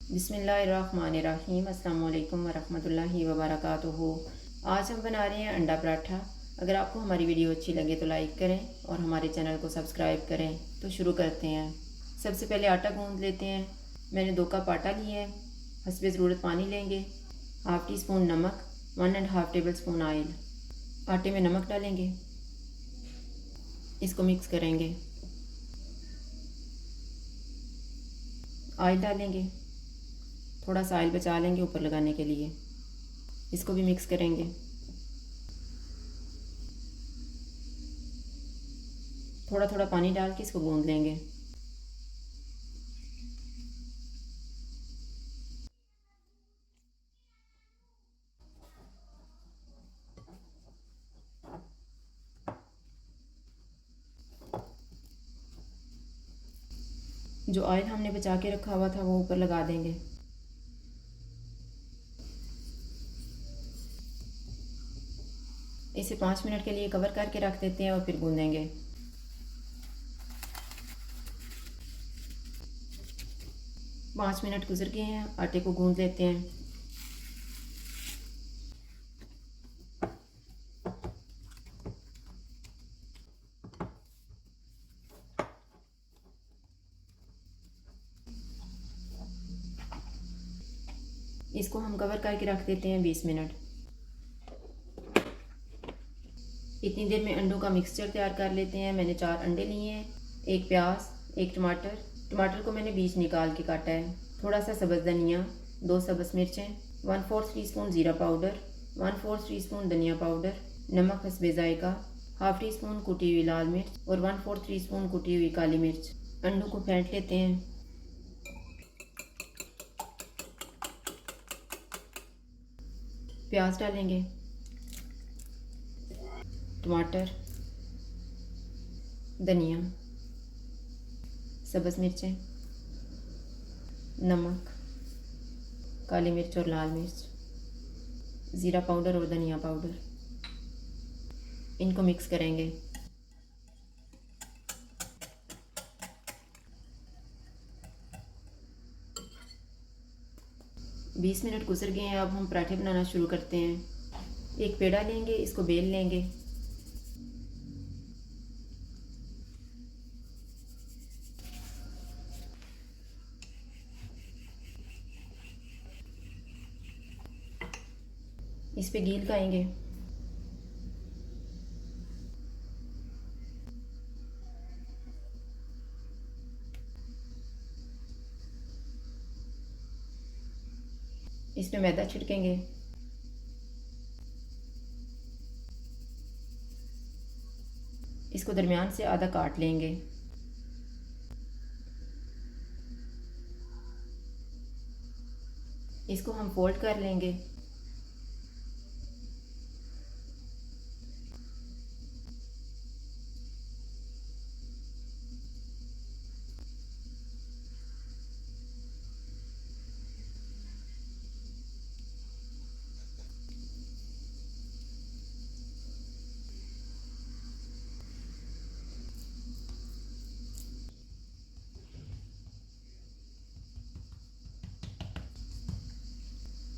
बिस्मिल्लाहिर्रहमानिर्रहीम। अस्सलाम वालेकुम वरहमतुल्लाहि वबरकातुहू। आज हम बना रहे हैं अंडा पराठा। अगर आपको हमारी वीडियो अच्छी लगे तो लाइक करें और हमारे चैनल को सब्सक्राइब करें। तो शुरू करते हैं। सबसे पहले आटा गूंद लेते हैं। मैंने 2 कप आटा लिया है। हस्बे ज़रूरत पानी लेंगे। हाफ़ टी स्पून नमक, 1.5 टेबल स्पून ऑयल। आटे में नमक डालेंगे, इसको मिक्स करेंगे। ऑयल डालेंगे, थोड़ा सा ऑयल बचा लेंगे ऊपर लगाने के लिए। इसको भी मिक्स करेंगे। थोड़ा थोड़ा पानी डाल के इसको गूंद लेंगे। जो ऑयल हमने बचा के रखा हुआ था वो ऊपर लगा देंगे। इसे 5 मिनट के लिए कवर करके रख देते हैं और फिर गूंदेंगे। 5 मिनट गुजर गए हैं, आटे को गूंद लेते हैं। इसको हम कवर करके रख देते हैं 20 मिनट। इतनी देर में अंडों का मिक्सचर तैयार कर लेते हैं। मैंने 4 अंडे लिए हैं, 1 प्याज, 1 टमाटर को मैंने बीज निकाल के काटा है। थोड़ा सा सब्ज़ धनिया, 2 सब्ज़ मिर्चें, 1/4 टीस्पून ज़ीरा पाउडर, 1/4 टीस्पून धनिया पाउडर, नमक हस्बे जायका, हाफ़ टी स्पून कुटी हुई लाल मिर्च और 1/4 टीस्पून कुटी हुई काली मिर्च। अंडों को फेंट लेते हैं। प्याज डालेंगे, टमाटर, धनिया, सब्ज़ मिर्चें, नमक, काली मिर्च और लाल मिर्च, ज़ीरा पाउडर और धनिया पाउडर। इनको मिक्स करेंगे। बीस मिनट गुजर गए हैं। अब हम पराठे बनाना शुरू करते हैं। एक पेड़ा लेंगे, इसको बेल लेंगे। इस पे घी लगाएंगे। इस पे मैदा छिड़केंगे। इसको दरमियान से आधा काट लेंगे। इसको हम फोल्ड कर लेंगे।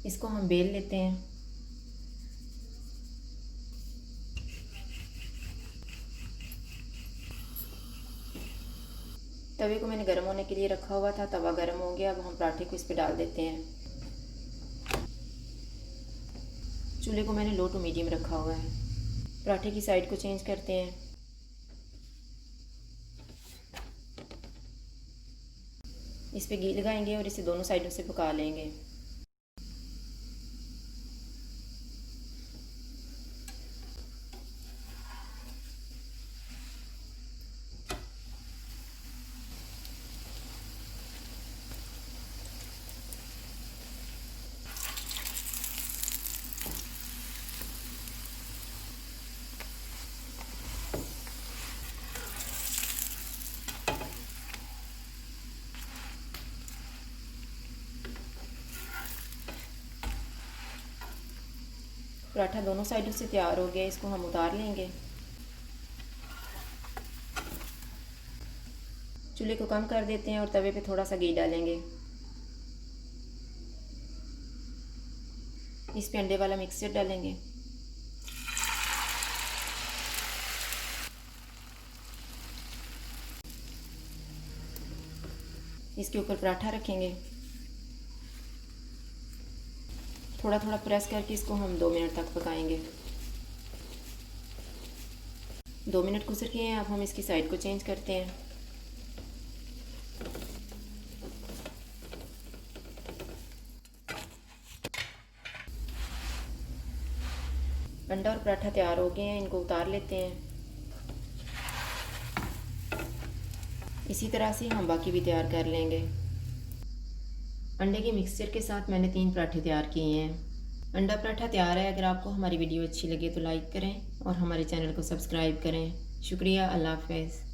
इसको हम बेल लेते हैं। तवे को मैंने गर्म होने के लिए रखा हुआ था। तवा गर्म हो गया। अब हम पराठे को इस पे डाल देते हैं। चूल्हे को मैंने लो टू मीडियम रखा हुआ है। पराठे की साइड को चेंज करते हैं। इस पे घी लगाएंगे और इसे दोनों साइडों से पका लेंगे। पराठा दोनों साइडों से तैयार हो गया। इसको हम उतार लेंगे। चूल्हे को कम कर देते हैं और तवे पे थोड़ा सा घी डालेंगे। इस पे अंडे वाला मिक्सचर डालेंगे। इसके ऊपर पराठा रखेंगे। थोड़ा थोड़ा प्रेस करके इसको हम 2 मिनट तक पकाएंगे। 2 मिनट गुजर गए हैं, अब हम इसकी साइड को चेंज करते हैं। अंडा और पराठा तैयार हो गए हैं, इनको उतार लेते हैं। इसी तरह से हम बाकी भी तैयार कर लेंगे। अंडे के मिक्सचर के साथ मैंने 3 पराठे तैयार किए हैं। अंडा पराठा तैयार है। अगर आपको हमारी वीडियो अच्छी लगे तो लाइक करें और हमारे चैनल को सब्सक्राइब करें। शुक्रिया। अल्लाह हाफ़िज़।